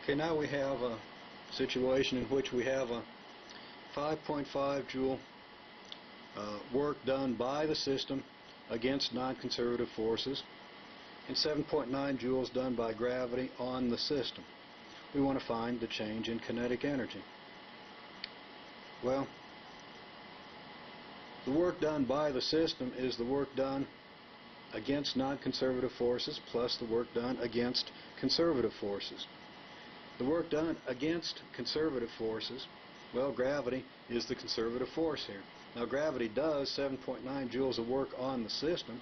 Okay, now we have a situation in which we have a 5.5 joule work done by the system against non-conservative forces and 7.9 joules done by gravity on the system. We want to find the change in kinetic energy. Well, the work done by the system is the work done against non-conservative forces plus the work done against conservative forces. The work done against conservative forces, well, gravity is the conservative force here. Now, gravity does 7.9 joules of work on the system,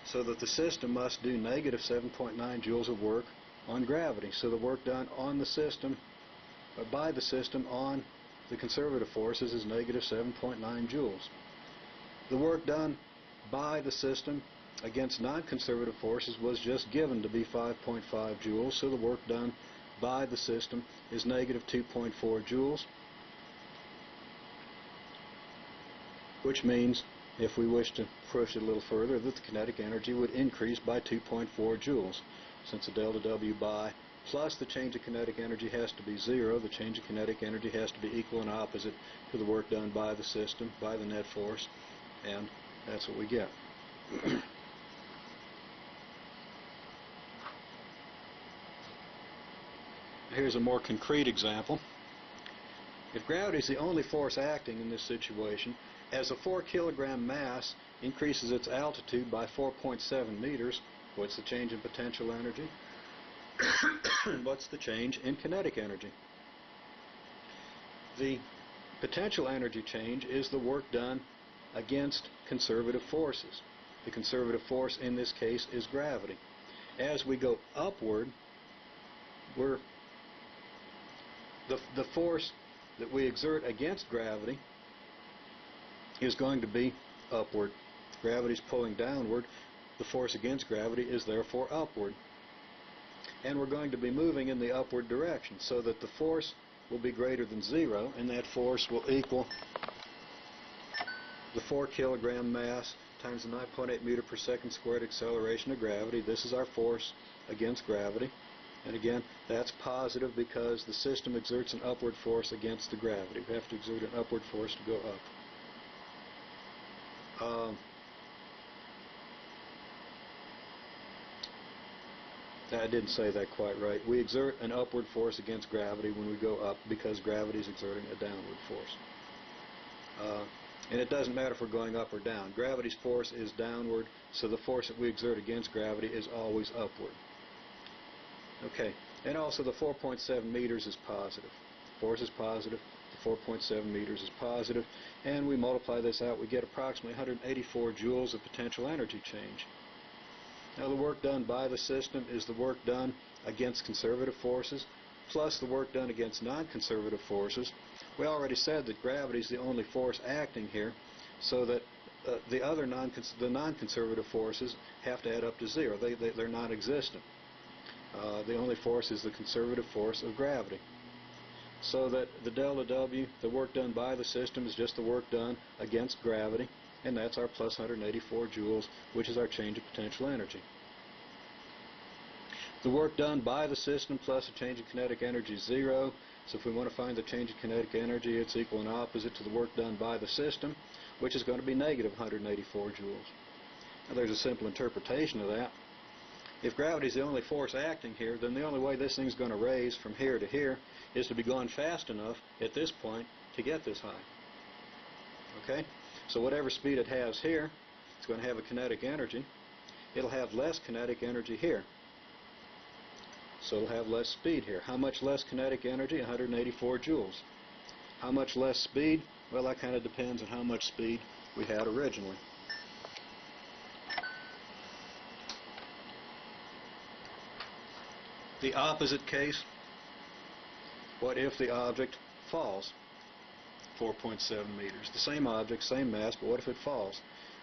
so that the system must do negative 7.9 joules of work on gravity. So the work done on the system, or by the system on the conservative forces is negative 7.9 joules. The work done by the system against non-conservative forces was just given to be 5.5 joules, so the work done by the system is negative 2.4 joules, which means, if we wish to push it a little further, that the kinetic energy would increase by 2.4 joules. Since the delta W by plus the change of kinetic energy has to be 0, the change of kinetic energy has to be equal and opposite to the work done by the system, by the net force, and that's what we get. Here's a more concrete example. If gravity is the only force acting in this situation, as a 4 kilogram mass increases its altitude by 4.7 meters, what's the change in potential energy? What's the change in kinetic energy? The potential energy change is the work done against conservative forces. The conservative force in this case is gravity. As we go upward, the force that we exert against gravity is going to be upward. Gravity is pulling downward. The force against gravity is therefore upward. And we're going to be moving in the upward direction, so that the force will be greater than 0, and that force will equal the 4 kilogram mass times the 9.8 meter per second squared acceleration of gravity. This is our force against gravity. And again, that's positive because the system exerts an upward force against the gravity. We have to exert an upward force to go up. I didn't say that quite right. We exert an upward force against gravity when we go up because gravity is exerting a downward force. And it doesn't matter if we're going up or down. Gravity's force is downward, so the force that we exert against gravity is always upward. Okay, and also the 4.7 meters is positive. Force is positive, the 4.7 meters is positive, and we multiply this out, we get approximately 184 joules of potential energy change. Now, the work done by the system is the work done against conservative forces plus the work done against non-conservative forces. We already said that gravity is the only force acting here, so that the non-conservative forces have to add up to 0. They're non-existent. The only force is the conservative force of gravity. So that the delta W, the work done by the system, is just the work done against gravity, and that's our plus 184 joules, which is our change of potential energy. The work done by the system plus a change in kinetic energy is 0, so if we want to find the change in kinetic energy, it's equal and opposite to the work done by the system, which is going to be negative 184 joules. Now, there's a simple interpretation of that. If gravity is the only force acting here, then the only way this thing's going to raise from here to here is to be going fast enough at this point to get this high. Okay? So whatever speed it has here, it's going to have a kinetic energy. It'll have less kinetic energy here. So it'll have less speed here. How much less kinetic energy? 184 joules. How much less speed? Well, that kind of depends on how much speed we had originally. The opposite case, what if the object falls 4.7 meters? The same object, same mass, but what if it falls?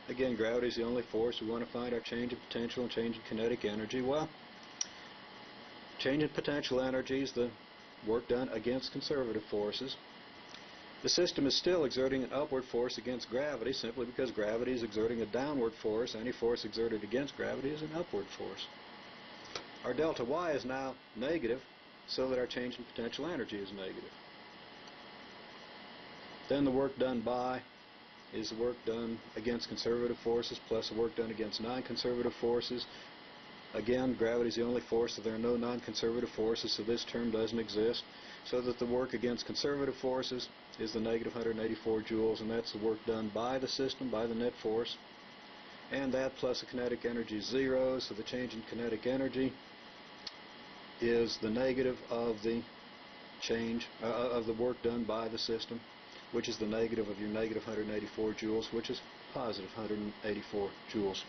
Again, gravity is the only force. We want to find our change in potential and change in kinetic energy. Well, change in potential energy is the work done against conservative forces. The system is still exerting an upward force against gravity simply because gravity is exerting a downward force. Any force exerted against gravity is an upward force. Our delta Y is now negative so that our change in potential energy is negative. Then the work done by is the work done against conservative forces plus the work done against non-conservative forces. Again, gravity is the only force, so there are no non-conservative forces, so this term doesn't exist. So that the work against conservative forces is the negative 184 joules, and that's the work done by the system, by the net force. And that plus the kinetic energy is 0, so the change in kinetic energy is the negative of the change of the work done by the system, which is the negative of your negative 184 joules, which is positive 184 joules.